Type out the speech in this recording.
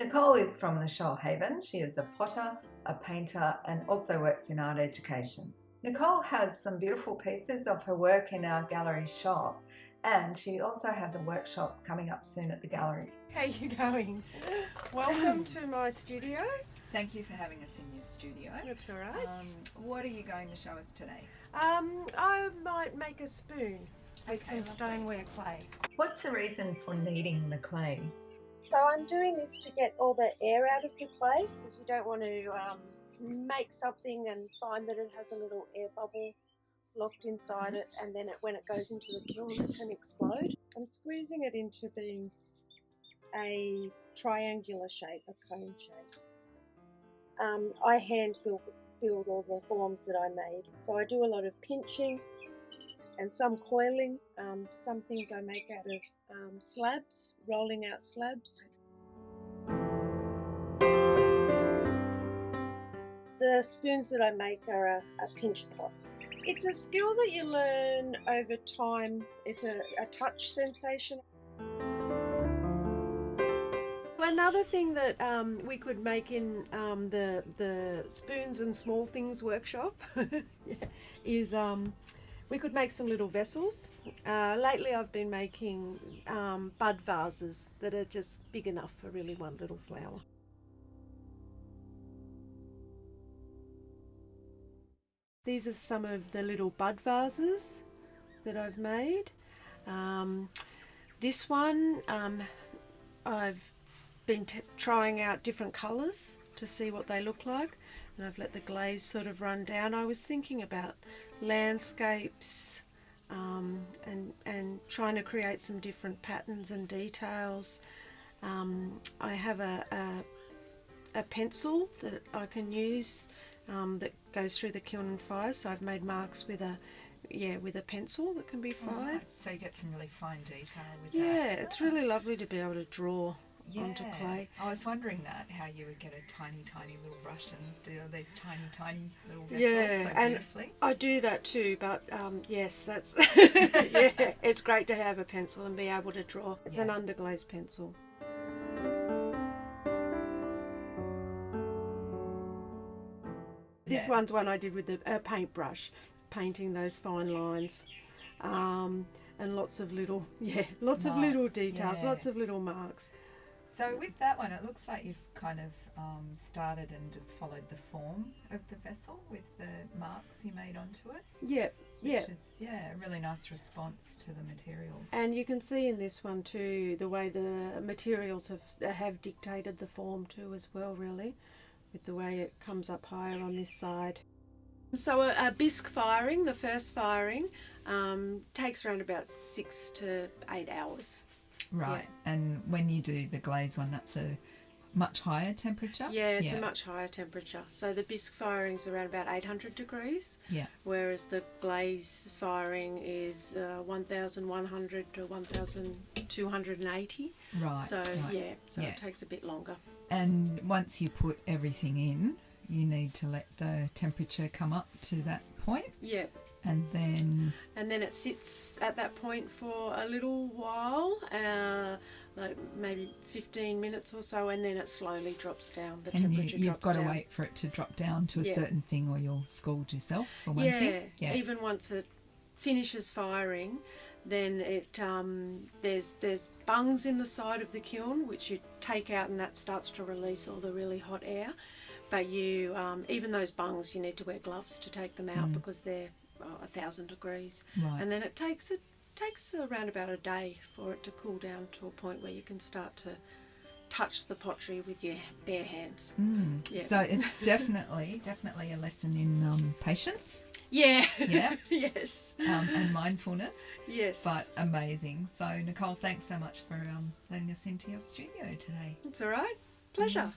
Nicole is from the Shoalhaven. She is a potter, a painter, and also works in art education. Nicole has some beautiful pieces of her work in our gallery shop, and she also has a workshop coming up soon at the gallery. How you going? Welcome to my studio. Thank you for having us in your studio. That's all right. What are you going to show us today? I might make a spoon with some stoneware clay. What's the reason for kneading the clay? So I'm doing this to get all the air out of the clay, because you don't want to make something and find that it has a little air bubble locked inside it, and then when it goes into the kiln it can explode. I'm squeezing it into being a triangular shape, a cone shape. I hand build all the forms that I made. So I do a lot of pinching and some coiling. Some things I make out of slabs, rolling out slabs. The spoons that I make are a pinch pot. It's a skill that you learn over time. It's a touch sensation. Another thing that we could make in the Spoons and Small Things workshop is we could make some little vessels. Lately I've been making bud vases that are just big enough for really one little flower. These are some of the little bud vases that I've made. This one I've been trying out different colours to see what they look like, and I've let the glaze sort of run down. I was thinking about landscapes and trying to create some different patterns and details. I have a pencil that I can use that goes through the kiln and fires, so I've made marks with a pencil that can be fired. Nice. So you get some really fine detail with that. Yeah, it's really lovely to be able to draw onto clay. I was wondering how you would get a tiny little brush and do all these tiny little vessels so beautifully. And I do that too, but yes, that's it's great to have a pencil and be able to draw. It's an underglaze pencil. This one's one I did with a paintbrush, painting those fine lines, and lots of little marks, of little details, lots of little marks. So with that one, it looks like you've kind of started and just followed the form of the vessel with the marks you made onto it. Which is a really nice response to the materials. And you can see in this one too the way the materials have dictated the form too as well, really, with the way it comes up higher on this side. So a bisque firing, the first firing, takes around about 6 to 8 hours. Right, and when you do the glaze one, that's a much higher temperature? Yeah, it's a much higher temperature. So the bisque firing is around about 800 degrees, whereas the glaze firing is 1100 to 1280. Right. So it takes a bit longer. And once you put everything in, you need to let the temperature come up to that point? Yeah. And then it sits at that point for a little while, like maybe 15 minutes or so, and then it slowly drops down. The temperature drops down. You've got to wait for it to drop down to a certain thing, or you'll scald yourself for one thing. Yeah, even once it finishes firing, then it there's bungs in the side of the kiln which you take out, and that starts to release all the really hot air. But you even those bungs, you need to wear gloves to take them out because they're 1000 degrees, and then it takes around about a day for it to cool down to a point where you can start to touch the pottery with your bare hands. So it's definitely a lesson in patience. Yes. And mindfulness. Yes. But amazing. So Nicole, thanks so much for letting us into your studio today. It's all right. Pleasure.